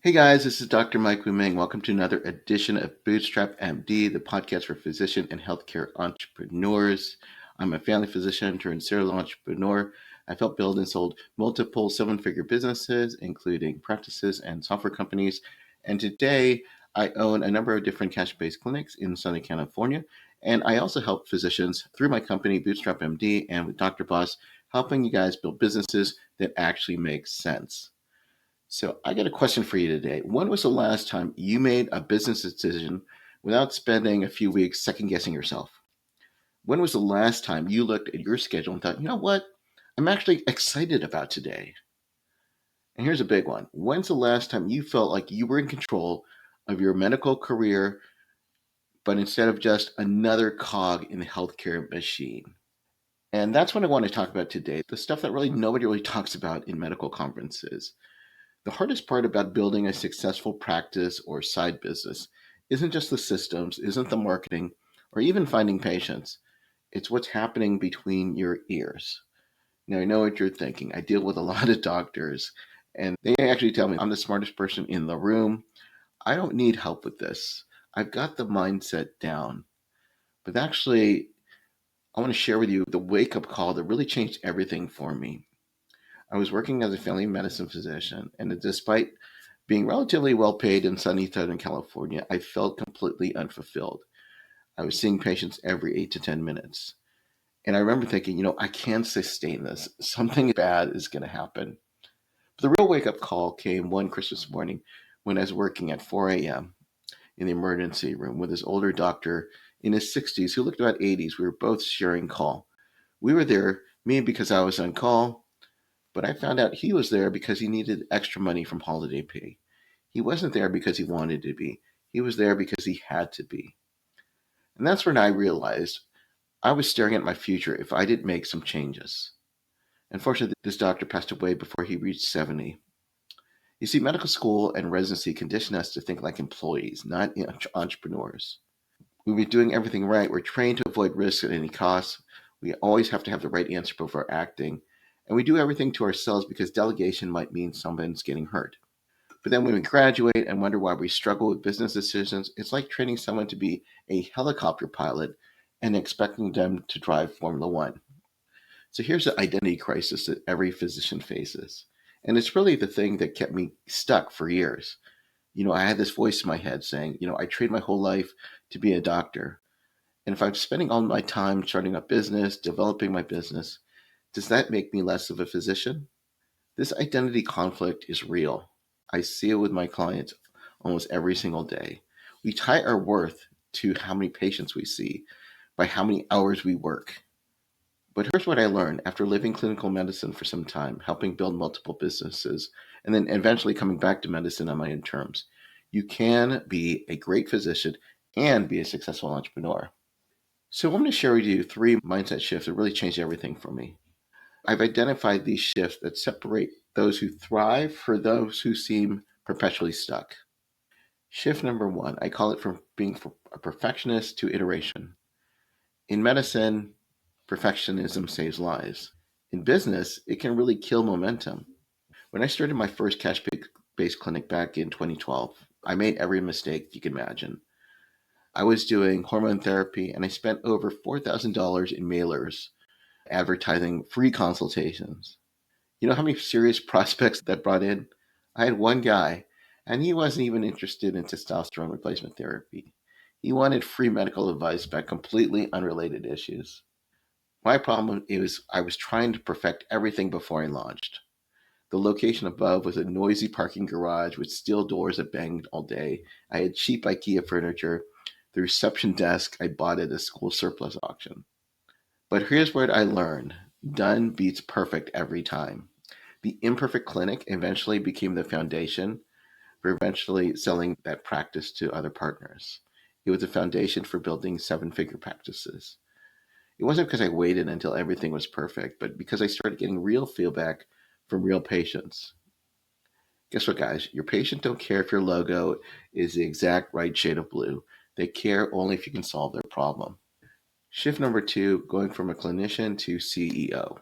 Hey guys, this is Dr. Mike Woo-Ming. Welcome to another edition of Bootstrap MD, the podcast for physician and healthcare entrepreneurs. I'm a family physician turned serial entrepreneur. I've helped build and sold multiple seven-figure businesses, including practices and software companies. And today, I own a number of different cash-based clinics in Southern California. And I also help physicians through my company, Bootstrap MD, and with Dr. Boss, helping you guys build businesses that actually make sense. So I got a question for you today. When was the last time you made a business decision without spending a few weeks second guessing yourself? When was the last time you looked at your schedule and thought, you know what? I'm actually excited about today. And here's a big one. When's the last time you felt like you were in control of your medical career, but instead of just another cog in the healthcare machine? And that's what I want to talk about today. The stuff that really nobody really talks about in medical conferences. The hardest part about building a successful practice or side business isn't just the systems, isn't the marketing, or even finding patients. It's what's happening between your ears. Now, I know what you're thinking. I deal with a lot of doctors, and they actually tell me I'm the smartest person in the room. I don't need help with this. I've got the mindset down. But actually, I want to share with you the wake up call that really changed everything for me. I was working as a family medicine physician, and despite being relatively well paid in sunny Southern California, I felt completely unfulfilled. I was seeing patients every 8 to 10 minutes. And I remember thinking, I can't sustain this. Something bad is going to happen. But the real wake up call came one Christmas morning when I was working at 4 a.m. in the emergency room with this older doctor in his 60s who looked about 80s. We were both sharing call. We were there, me because I was on call, but I found out he was there because he needed extra money from holiday pay. He wasn't there because he wanted to be. He was there because he had to be. And that's when I realized I was staring at my future if I didn't make some changes. Unfortunately, this doctor passed away before he reached 70. You see, medical school and residency condition us to think like employees, not entrepreneurs. When we're doing everything right, we're trained to avoid risk at any cost. We always have to have the right answer before acting. And we do everything to ourselves because delegation might mean someone's getting hurt. But then when we graduate and wonder why we struggle with business decisions, it's like training someone to be a helicopter pilot and expecting them to drive Formula One. So here's the identity crisis that every physician faces. And it's really the thing that kept me stuck for years. I had this voice in my head saying, I trained my whole life to be a doctor. And if I'm spending all my time starting a business, developing my business, does that make me less of a physician? This identity conflict is real. I see it with my clients almost every single day. We tie our worth to how many patients we see by how many hours we work. But here's what I learned after living clinical medicine for some time, helping build multiple businesses, and then eventually coming back to medicine on my own terms. You can be a great physician and be a successful entrepreneur. So I'm going to share with you 3 mindset shifts that really changed everything for me. I've identified these shifts that separate those who thrive from those who seem perpetually stuck. Shift number 1, I call it from being a perfectionist to iteration. In medicine, perfectionism saves lives. In business, it can really kill momentum. When I started my first cash-based clinic back in 2012, I made every mistake you can imagine. I was doing hormone therapy and I spent over $4,000 in mailers advertising free consultations. You know how many serious prospects that brought in? I had one guy, and he wasn't even interested in testosterone replacement therapy. He wanted free medical advice about completely unrelated issues. My problem is I was trying to perfect everything before I launched. The location above was a noisy parking garage with steel doors that banged all day. I had cheap IKEA furniture. The reception desk I bought at a school surplus auction. But here's what I learned. Done beats perfect every time. The imperfect clinic eventually became the foundation for eventually selling that practice to other partners. It was a foundation for building seven-figure practices. It wasn't because I waited until everything was perfect, but because I started getting real feedback from real patients. Guess what, guys? Your patient don't care if your logo is the exact right shade of blue. They care only if you can solve their problem. Shift number 2, going from a clinician to CEO.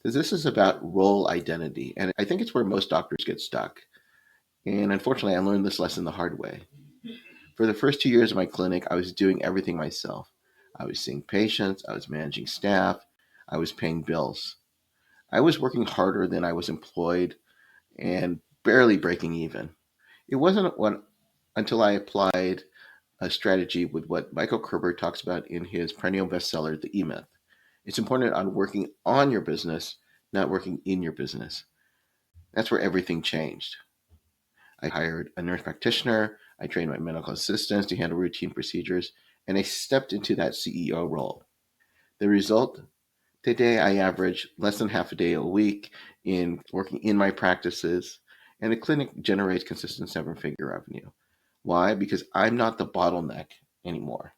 This is about role identity, and I think it's where most doctors get stuck. And unfortunately, I learned this lesson the hard way. For the first 2 years of my clinic, I was doing everything myself. I was seeing patients, I was managing staff, I was paying bills. I was working harder than I was employed and barely breaking even. It wasn't until I applied a strategy with what Michael Kerber talks about in his perennial bestseller, The E Myth. It's important on working on your business, not working in your business. That's where everything changed. I hired a nurse practitioner, I trained my medical assistants to handle routine procedures, and I stepped into that CEO role. The result, today I average less than half a day a week in working in my practices, and the clinic generates consistent seven-figure revenue. Why? Because I'm not the bottleneck anymore.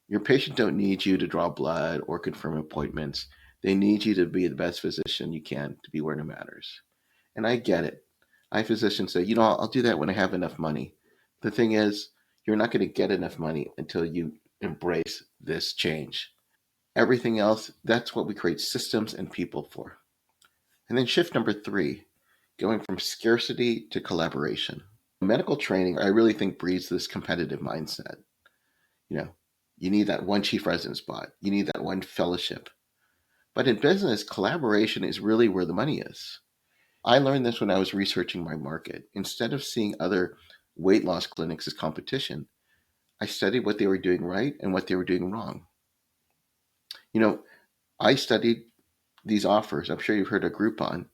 Your patient don't need you to draw blood or confirm appointments. They need you to be the best physician you can to be where it matters. And I get it. I have physicians say, I'll do that when I have enough money. The thing is, you're not going to get enough money until you embrace this change. Everything else, that's what we create systems and people for. And then shift number 3, going from scarcity to collaboration. Medical training, I really think, breeds this competitive mindset. You know, you need that one chief resident spot. You need that one fellowship. But in business, collaboration is really where the money is. I learned this when I was researching my market. Instead of seeing other weight loss clinics as competition, I studied what they were doing right and what they were doing wrong. You know, I studied these offers. I'm sure you've heard of Groupon. I'm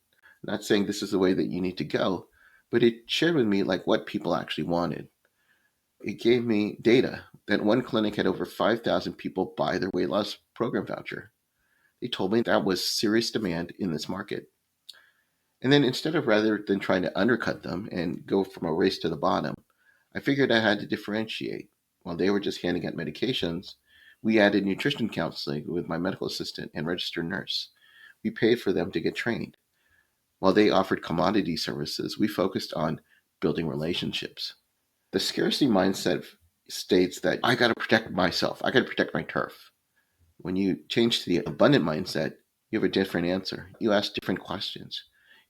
not saying this is the way that you need to go, but it shared with me like what people actually wanted. It gave me data that one clinic had over 5,000 people buy their weight loss program voucher. They told me that was serious demand in this market. And then instead of rather than trying to undercut them and go from a race to the bottom, I figured I had to differentiate. While they were just handing out medications, we added nutrition counseling with my medical assistant and registered nurse. We paid for them to get trained. While they offered commodity services, we focused on building relationships. The scarcity mindset states that I got to protect myself, I got to protect my turf. When you change to the abundant mindset, you have a different answer. You ask different questions.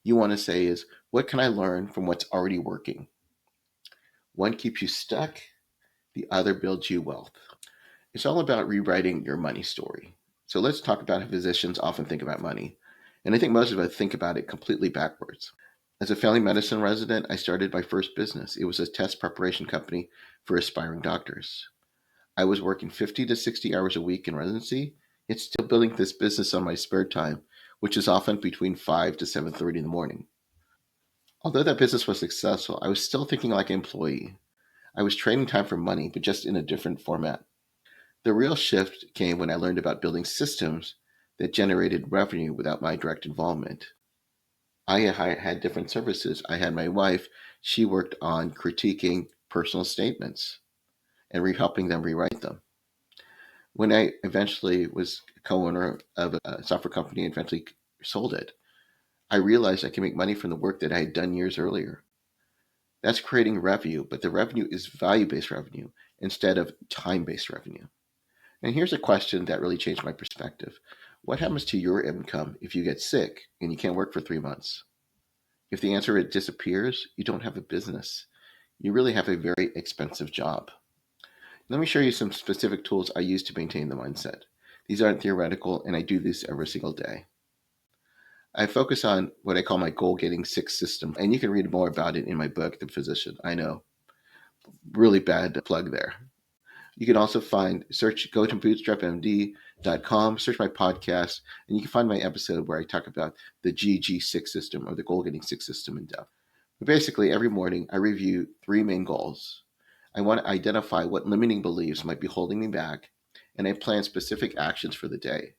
You want to say is, what can I learn from what's already working? One keeps you stuck, the other builds you wealth. It's all about rewriting your money story. So let's talk about how physicians often think about money. And I think most of us think about it completely backwards. As a family medicine resident, I started my first business. It was a test preparation company for aspiring doctors. I was working 50 to 60 hours a week in residency, yet still building this business on my spare time, which is often between 5 to 7:30 in the morning. Although that business was successful, I was still thinking like an employee. I was trading time for money, but just in a different format. The real shift came when I learned about building systems that generated revenue without my direct involvement. I had different services. I had my wife, she worked on critiquing personal statements and helping them rewrite them. When I eventually was co-owner of a software company and eventually sold it, I realized I could make money from the work that I had done years earlier. That's creating revenue, but the revenue is value-based revenue instead of time-based revenue. And here's a question that really changed my perspective. What happens to your income if you get sick and you can't work for 3 months? If the answer is it disappears, you don't have a business. You really have a very expensive job. Let me show you some specific tools I use to maintain the mindset. These aren't theoretical, and I do this every single day. I focus on what I call my goal-getting six system, and you can read more about it in my book, The Physician. I know, really bad plug there. You can also go to bootstrapmd.com, search my podcast, and you can find my episode where I talk about the GG6 system or the goal-getting six system in depth. But basically, every morning I review 3 main goals. I want to identify what limiting beliefs might be holding me back, and I plan specific actions for the day.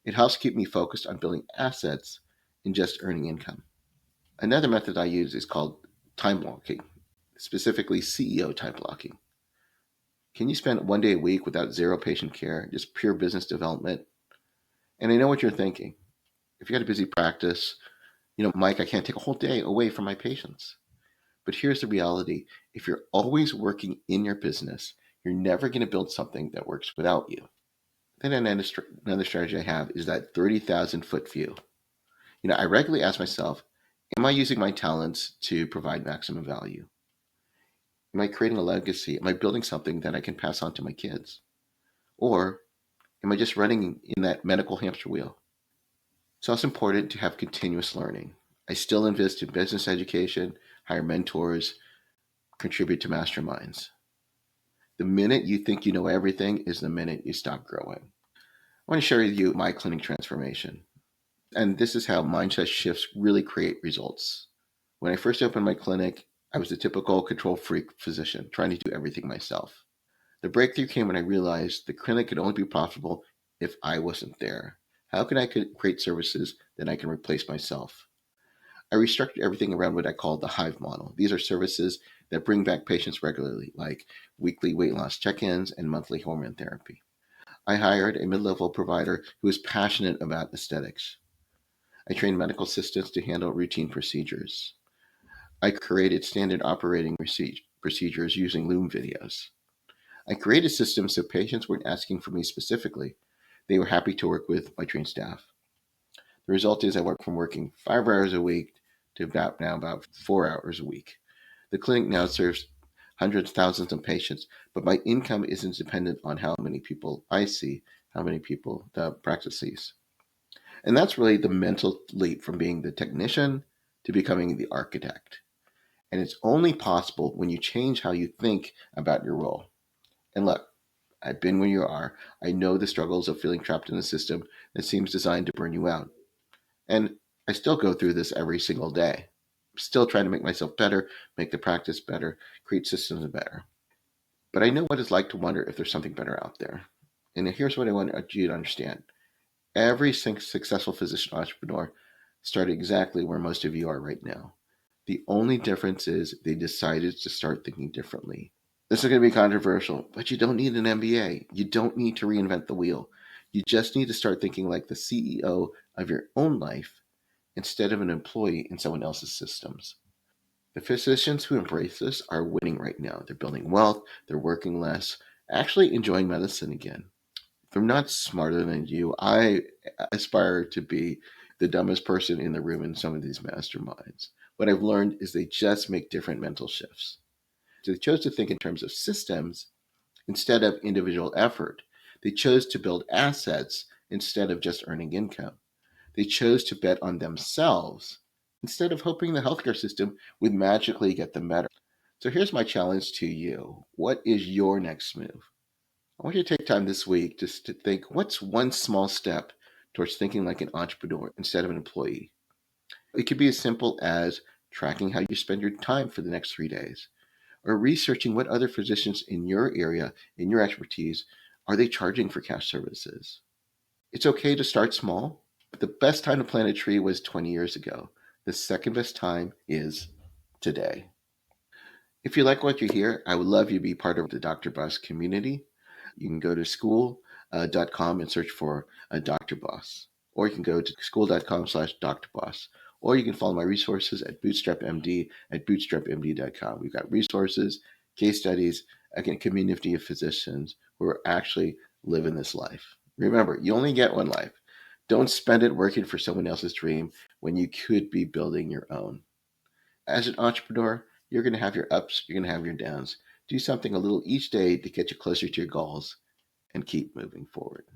It helps keep me focused on building assets and just earning income. Another method I use is called time blocking, specifically CEO time blocking. Can you spend one day a week without zero patient care, just pure business development? And I know what you're thinking. If you got a busy practice, Mike, I can't take a whole day away from my patients. But here's the reality. If you're always working in your business, you're never going to build something that works without you. Then another strategy I have is that 30,000 foot view. I regularly ask myself, Am I using my talents to provide maximum value? Am I creating a legacy? Am I building something that I can pass on to my kids? Or am I just running in that medical hamster wheel? It's also important to have continuous learning. I still invest in business education, hire mentors, contribute to masterminds. The minute you think you know everything is the minute you stop growing. I want to share with you my clinic transformation. And this is how mindset shifts really create results. When I first opened my clinic, I was the typical control freak physician trying to do everything myself. The breakthrough came when I realized the clinic could only be profitable if I wasn't there. How can I create services that I can replace myself? I restructured everything around what I call the hive model. These are services that bring back patients regularly, like weekly weight loss check ins and monthly hormone therapy. I hired a mid level provider who is passionate about aesthetics. I trained medical assistants to handle routine procedures. I created standard operating procedures using Loom videos. I created systems so patients weren't asking for me specifically. They were happy to work with my trained staff. The result is I went from working 5 hours a week to about 4 hours a week. The clinic now serves hundreds, thousands of patients, but my income isn't dependent on how many people I see, how many people the practice sees. And that's really the mental leap from being the technician to becoming the architect. And it's only possible when you change how you think about your role. And look, I've been where you are. I know the struggles of feeling trapped in a system that seems designed to burn you out. And I still go through this every single day. I'm still trying to make myself better, make the practice better, create systems better. But I know what it's like to wonder if there's something better out there. And here's what I want you to understand. Every successful physician entrepreneur started exactly where most of you are right now. The only difference is they decided to start thinking differently. This is going to be controversial, but you don't need an MBA. You don't need to reinvent the wheel. You just need to start thinking like the CEO of your own life instead of an employee in someone else's systems. The physicians who embrace this are winning right now. They're building wealth, they're working less, actually enjoying medicine again. If I'm not smarter than you, I aspire to be the dumbest person in the room in some of these masterminds. What I've learned is they just make different mental shifts. So they chose to think in terms of systems instead of individual effort. They chose to build assets instead of just earning income. They chose to bet on themselves instead of hoping the healthcare system would magically get them better. So here's my challenge to you. What is your next move? I want you to take time this week just to think what's one small step towards thinking like an entrepreneur instead of an employee. It could be as simple as tracking how you spend your time for the next 3 days, or researching what other physicians in your area, in your expertise, are they charging for cash services. It's okay to start small, but the best time to plant a tree was 20 years ago. The second best time is today. If you like what you hear, I would love you to be part of the Dr. Boss community. You can go to school.com and search for Dr. Boss, or you can go to school.com/Dr. Boss, or you can follow my resources at Bootstrap MD at bootstrapmd.com. We've got resources, case studies, again, a community of physicians who are actually living this life. Remember, you only get one life. Don't spend it working for someone else's dream when you could be building your own. As an entrepreneur, you're going to have your ups, you're going to have your downs. Do something a little each day to get you closer to your goals and keep moving forward.